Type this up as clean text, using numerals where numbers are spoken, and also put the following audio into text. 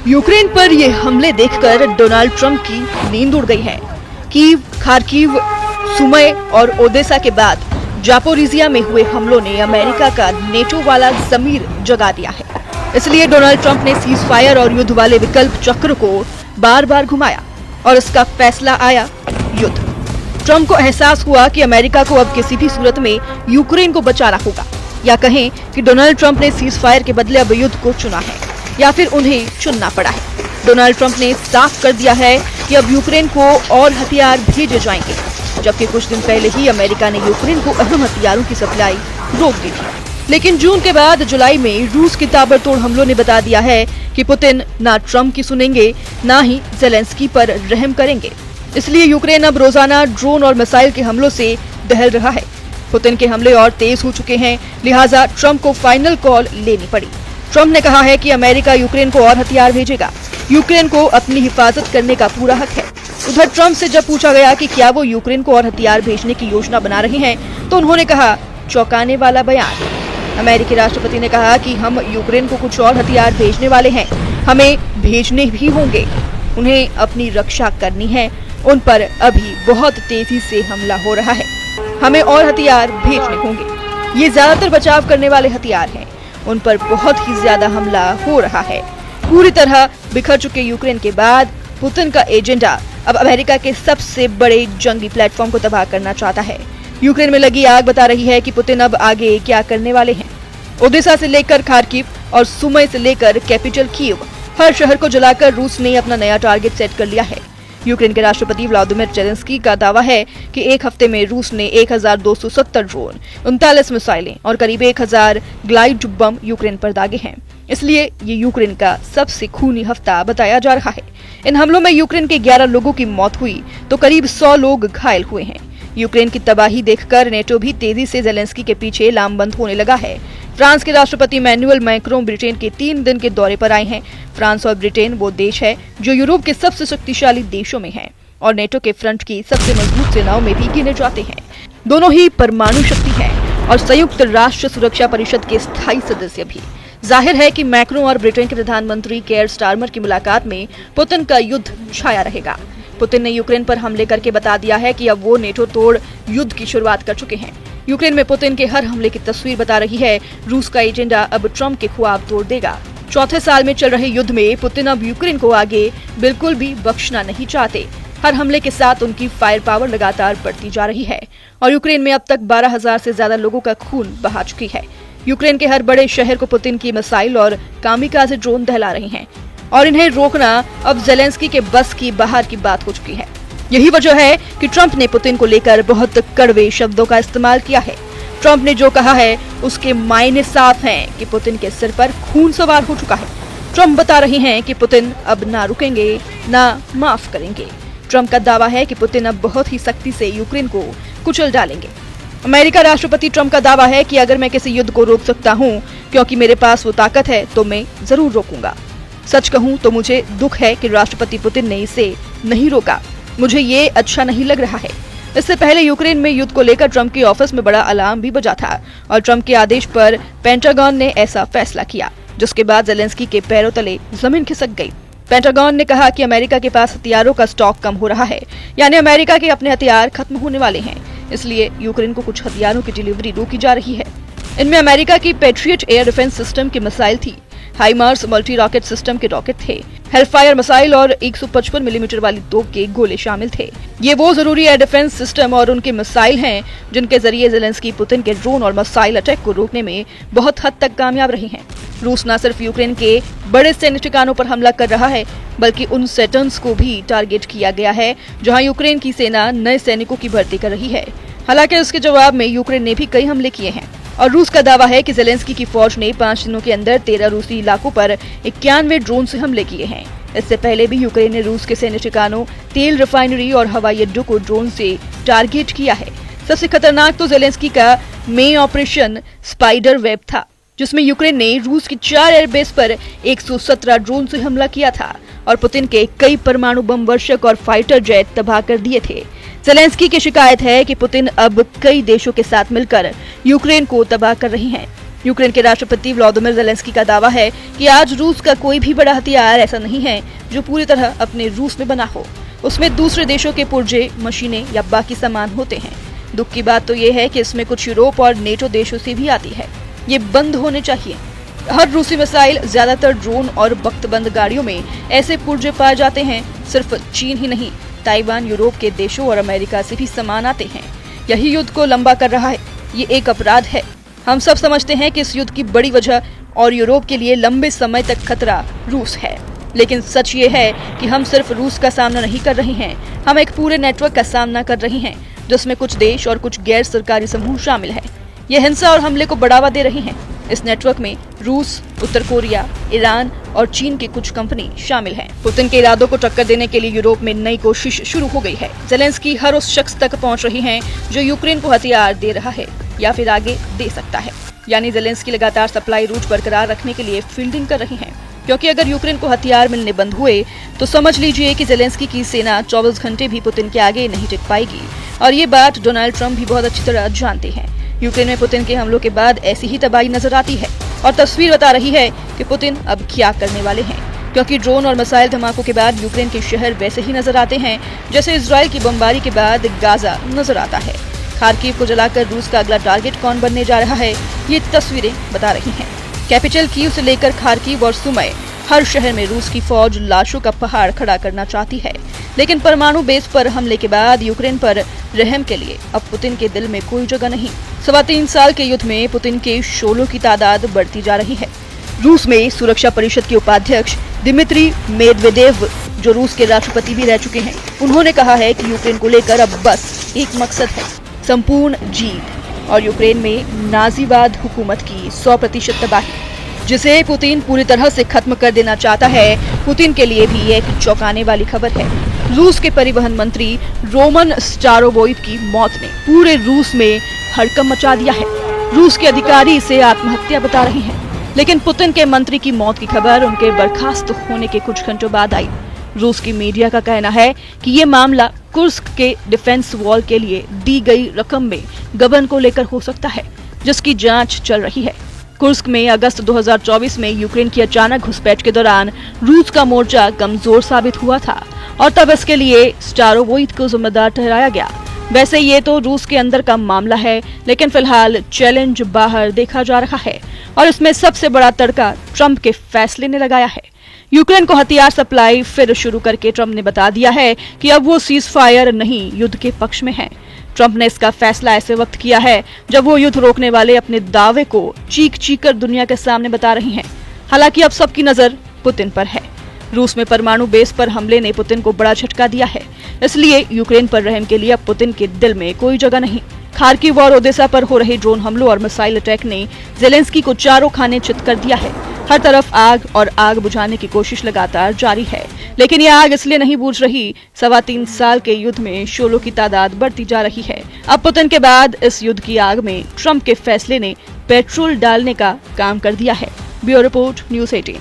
Ukraine पर ये हमले देखकर डोनाल्ड ट्रंप की नींद उड़ गई है। कीव, खार्किव, सुमय और ओदेसा के बाद जापोरिजिया में हुए हमलों ने अमेरिका का नेटो वाला ज़मीर जगा दिया है। इसलिए डोनाल्ड ट्रंप ने सीज फायर और युद्ध वाले विकल्प चक्र को बार बार घुमाया और इसका फैसला आया युद्ध। ट्रंप को एहसास हुआ कि अमेरिका को अब किसी भी सूरत में यूक्रेन को बचाना होगा, या कहें कि डोनाल्ड ट्रंप ने सीज फायर के बदले अब युद्ध को चुना है, या फिर उन्हें चुनना पड़ा है। डोनाल्ड ट्रंप ने साफ कर दिया है कि अब यूक्रेन को और हथियार भेजे जाएंगे, जबकि कुछ दिन पहले ही अमेरिका ने यूक्रेन को अहम हथियारों की सप्लाई रोक दी थी। लेकिन जून के बाद जुलाई में रूस की ताबड़तोड़ हमलों ने बता दिया है कि पुतिन ना ट्रंप की सुनेंगे, ना ही ज़ेलेंस्की पर रहम करेंगे। इसलिए यूक्रेन अब रोजाना ड्रोन और मिसाइल के हमलों से दहल रहा है। पुतिन के हमले और तेज हो चुके हैं, लिहाजा ट्रंप को फाइनल कॉल लेनी पड़ी। ट्रंप ने कहा है कि अमेरिका यूक्रेन को और हथियार भेजेगा। यूक्रेन को अपनी हिफाजत करने का पूरा हक है। उधर ट्रंप से जब पूछा गया कि क्या वो यूक्रेन को और हथियार भेजने की योजना बना रहे हैं, तो उन्होंने कहा, चौंकाने वाला बयान। अमेरिकी राष्ट्रपति ने कहा कि हम यूक्रेन को कुछ और हथियार भेजने वाले हैं, हमें भेजने भी होंगे। उन्हें अपनी रक्षा करनी है, उन पर अभी बहुत तेजी से हमला हो रहा है, हमें और हथियार भेजने होंगे। ये ज्यादातर बचाव करने वाले हथियार हैं, उन पर बहुत ही ज्यादा हमला हो रहा है। पूरी तरह बिखर चुके यूक्रेन के बाद पुतिन का एजेंडा अब अमेरिका के सबसे बड़े जंगी प्लेटफॉर्म को तबाह करना चाहता है। यूक्रेन में लगी आग बता रही है कि पुतिन अब आगे क्या करने वाले हैं। ओदेसा से लेकर खार्किव और सुमय से लेकर कैपिटल कीव, हर शहर को जलाकर रूस ने अपना नया टारगेट सेट कर लिया है। यूक्रेन के राष्ट्रपति व्लादिमीर ज़ेलेंस्की का दावा है कि एक हफ्ते में रूस ने 1270 ड्रोन, 39 मिसाइलें और करीब 1000 ग्लाइड बम यूक्रेन पर दागे हैं। इसलिए ये यूक्रेन का सबसे खूनी हफ्ता बताया जा रहा है। इन हमलों में यूक्रेन के 11 लोगों की मौत हुई तो करीब 100 लोग घायल हुए हैं। यूक्रेन की तबाही देखकर नेटो भी तेजी से ज़ेलेंस्की के पीछे लामबंद होने लगा है। फ्रांस के राष्ट्रपति इमैनुअल मैक्रों ब्रिटेन के 3 दिन के दौरे पर आए हैं। फ्रांस और ब्रिटेन वो देश है जो यूरोप के सबसे शक्तिशाली देशों में है और नेटो के फ्रंट की सबसे मजबूत सेनाओं में भी गिने जाते हैं। दोनों ही परमाणु शक्ति है और संयुक्त राष्ट्र सुरक्षा परिषद के स्थायी सदस्य भी। जाहिर है कि मैक्रों और ब्रिटेन के प्रधानमंत्री केयर स्टारमर की मुलाकात में पुतिन का युद्ध छाया रहेगा। पुतिन ने यूक्रेन पर हमले करके बता दिया है कि अब वो नेटो तोड़ युद्ध की शुरुआत कर चुके हैं। यूक्रेन में पुतिन के हर हमले की तस्वीर बता रही है रूस का एजेंडा अब ट्रंप के ख्वाब तोड़ देगा। चौथे साल में चल रहे युद्ध में पुतिन अब यूक्रेन को आगे बिल्कुल भी बख्शना नहीं चाहते। हर हमले के साथ उनकी फायर पावर लगातार बढ़ती जा रही है और यूक्रेन में अब तक 12,000 से ज्यादा लोगों का खून बहा चुकी है। यूक्रेन के हर बड़े शहर को पुतिन की मिसाइल और कामिकाज़े ड्रोन दहला रही हैं और इन्हें रोकना अब ज़ेलेंस्की के बस की बाहर की बात हो चुकी है। यही वजह है कि ट्रंप ने पुतिन को लेकर बहुत कड़वे शब्दों का इस्तेमाल किया है। ट्रंप ने जो कहा है उसके मायने साफ हैं कि पुतिन के सिर पर खून सवार हो चुका है। ट्रंप बता रहे हैं कि पुतिन अब ना रुकेंगे, ना माफ करेंगे। ट्रंप का दावा है कि पुतिन अब बहुत ही सख्ती से यूक्रेन को कुचल डालेंगे। अमेरिका राष्ट्रपति ट्रंप का दावा है कि अगर मैं किसी युद्ध को रोक सकता हूं क्योंकि मेरे पास वो ताकत है तो मैं जरूर रोकूंगा। सच कहूं तो मुझे दुख है कि राष्ट्रपति पुतिन ने इसे नहीं रोका। मुझे ये अच्छा नहीं लग रहा है। इससे पहले यूक्रेन में युद्ध को लेकर ट्रंप के ऑफिस में बड़ा अलार्म भी बजा था और ट्रंप के आदेश पर पेंटागन ने ऐसा फैसला किया, जिसके बाद ज़ेलेंस्की के पैरों तले जमीन खिसक गई। पेंटागन ने कहा कि अमेरिका के पास हथियारों का स्टॉक कम हो रहा है, यानी अमेरिका के अपने हथियार खत्म होने वाले हैं। इसलिए यूक्रेन को कुछ हथियारों की डिलीवरी रोकी जा रही है। इनमें अमेरिका की पैट्रियट एयर डिफेंस सिस्टम की मिसाइल थी, हाइमार्स मल्टी रॉकेट सिस्टम के रॉकेट थे, हेलफायर मिसाइल और 155 मिलीमीटर वाली तोप के गोले शामिल थे। ये वो जरूरी एयर डिफेंस सिस्टम और उनके मिसाइल हैं जिनके जरिए ज़ेलेंस्की पुतिन के ड्रोन और मिसाइल अटैक को रोकने में बहुत हद तक कामयाब रहे हैं। रूस न सिर्फ यूक्रेन के बड़े सैन्य ठिकानों पर हमला कर रहा है, बल्कि उन सेटर्न्स को भी टारगेट किया गया है जहां यूक्रेन की सेना नए सैनिकों की भर्ती कर रही है। हालांकि उसके जवाब में यूक्रेन ने भी कई हमले किए हैं और रूस का दावा है कि ज़ेलेंस्की की फौज ने 5 दिनों के अंदर 13 रूसी इलाकों पर 91 ड्रोन से हमले किए हैं। इससे पहले भी यूक्रेन ने रूस के सैन्य ठिकानों, तेल रिफाइनरी और हवाई अड्डों को ड्रोन से टारगेट किया है। सबसे खतरनाक तो ज़ेलेंस्की का मेन ऑपरेशन स्पाइडर वेब था, जिसमें यूक्रेन ने रूस की 4 एयरबेस पर 117 ड्रोन से हमला किया था और पुतिन के कई परमाणु बम वर्षक और फाइटर जेट तबाह कर दिए थे। ज़ेलेंस्की की शिकायत है कि पुतिन अब कई देशों के साथ मिलकर यूक्रेन को तबाह कर रहे हैं। यूक्रेन के राष्ट्रपति व्लादिमीर ज़ेलेंस्की का दावा है कि आज रूस का कोई भी बड़ा हथियार ऐसा नहीं है जो पूरी तरह अपने रूस में बना हो। उसमें दूसरे देशों के पुर्जे, मशीनें या बाकी सामान होते हैं। दुख की बात तो ये है कि इसमें कुछ यूरोप और नेटो देशों से भी आती है। ये बंद होने चाहिए। हर रूसी मिसाइल, ज्यादातर ड्रोन और वक्तबंद गाड़ियों में ऐसे पुर्जे पाए जाते हैं। सिर्फ चीन ही नहीं, ताइवान, यूरोप के देशों और अमेरिका से भी सामान आते हैं। यही युद्ध को लंबा कर रहा है। ये एक अपराध है। हम सब समझते हैं कि इस युद्ध की बड़ी वजह और यूरोप के लिए लंबे समय तक खतरा रूस है। लेकिन सच ये है कि हम सिर्फ रूस का सामना नहीं कर रहे हैं, हम एक पूरे नेटवर्क का सामना कर रहे हैं जिसमें कुछ देश और कुछ गैर सरकारी समूह शामिल हैं। ये हिंसा और हमले को बढ़ावा दे रहे हैं। इस नेटवर्क में रूस, उत्तर कोरिया, ईरान और चीन की कुछ कंपनी शामिल हैं। पुतिन के इरादों को टक्कर देने के लिए यूरोप में नई कोशिश शुरू हो गई है। ज़ेलेंस्की हर उस शख्स तक पहुंच रही हैं जो यूक्रेन को हथियार दे रहा है या फिर आगे दे सकता है। यानी ज़ेलेंस्की लगातार सप्लाई रूट बरकरार रखने के लिए फील्डिंग कर रही हैं। क्योंकि अगर यूक्रेन को हथियार मिलने बंद हुए तो समझ लीजिए कि ज़ेलेंस्की की सेना 24 घंटे भी पुतिन के आगे नहीं टिक पाएगी। और ये बात डोनाल्ड ट्रंप भी बहुत अच्छी तरह जानते हैं। यूक्रेन में पुतिन के हमलों के बाद ऐसी ही तबाही नजर आती है और तस्वीर बता रही है कि पुतिन अब क्या करने वाले हैं। क्योंकि ड्रोन और मिसाइल धमाकों के बाद यूक्रेन के शहर वैसे ही नजर आते हैं जैसे इजराइल की बमबारी के बाद गाजा नजर आता है। खार्किव को जलाकर रूस का अगला टारगेट कौन बनने जा रहा है, ये तस्वीरें बता रही हैं। कैपिटल कीव से लेकर खार्किव और सुमय, हर शहर में रूस की फौज लाशों का पहाड़ खड़ा करना चाहती है। लेकिन परमाणु बेस पर हमले के बाद यूक्रेन पर रहम के लिए अब पुतिन के दिल में कोई जगह नहीं। 3.25 साल के युद्ध में पुतिन के शोलों की तादाद बढ़ती जा रही है। रूस में सुरक्षा परिषद के उपाध्यक्ष दिमित्री मेदवेदेव, जो रूस के राष्ट्रपति भी रह चुके हैं, उन्होंने कहा है कि यूक्रेन को लेकर अब बस एक मकसद है, संपूर्ण जीत और यूक्रेन में नाजीवाद हुकूमत की 100% तबाही, जिसे पुतिन पूरी तरह से खत्म कर देना चाहता है। पुतिन के लिए भी एक चौंकाने वाली खबर है। रूस के परिवहन मंत्री रोमन स्टारोवोइव की मौत ने पूरे रूस में हड़कंप मचा दिया है। रूस के अधिकारी इसे आत्महत्या बता रहे हैं। लेकिन पुतिन के मंत्री की मौत की खबर उनके बर्खास्त होने के कुछ घंटों बाद आई। रूस की मीडिया का कहना है कि ये मामला कुर्स्क के डिफेंस वॉल के लिए दी गई रकम में गबन को लेकर हो सकता है, जिसकी जांच चल रही है। कुर्स्क में अगस्त 2024 में यूक्रेन की अचानक घुसपैठ के दौरान रूस का मोर्चा कमजोर साबित हुआ था और तब इसके लिए स्टारोवोइव को जिम्मेदार ठहराया गया। वैसे ये तो रूस के अंदर का मामला है, लेकिन फिलहाल चैलेंज बाहर देखा जा रहा है और इसमें सबसे बड़ा तड़का ट्रंप के फैसले ने लगाया है। यूक्रेन को हथियार सप्लाई फिर शुरू करके ट्रंप ने बता दिया है कि अब वो सीज फायर नहीं, युद्ध के पक्ष में है। ट्रंप ने इसका फैसला ऐसे वक्त किया है जब वो युद्ध रोकने वाले अपने दावे को चीख चीख कर दुनिया के सामने बता रही हैं। हालांकि अब सबकी नजर पुतिन पर है। रूस में परमाणु बेस पर हमले ने पुतिन को बड़ा झटका दिया है, इसलिए यूक्रेन पर रहम के लिए अब पुतिन के दिल में कोई जगह नहीं। खार्किव और ओदेसा पर हो रहे ड्रोन हमलों और मिसाइल अटैक ने ज़ेलेंस्की को चारों खाने चित कर दिया है। हर तरफ आग और आग बुझाने की कोशिश लगातार जारी है, लेकिन ये आग इसलिए नहीं बुझ रही। 3.25 साल के युद्ध में शोलों की तादाद बढ़ती जा रही है। अब पुतिन के बाद इस युद्ध की आग में ट्रंप के फैसले ने पेट्रोल डालने का काम कर दिया है। Bureau report, news 18।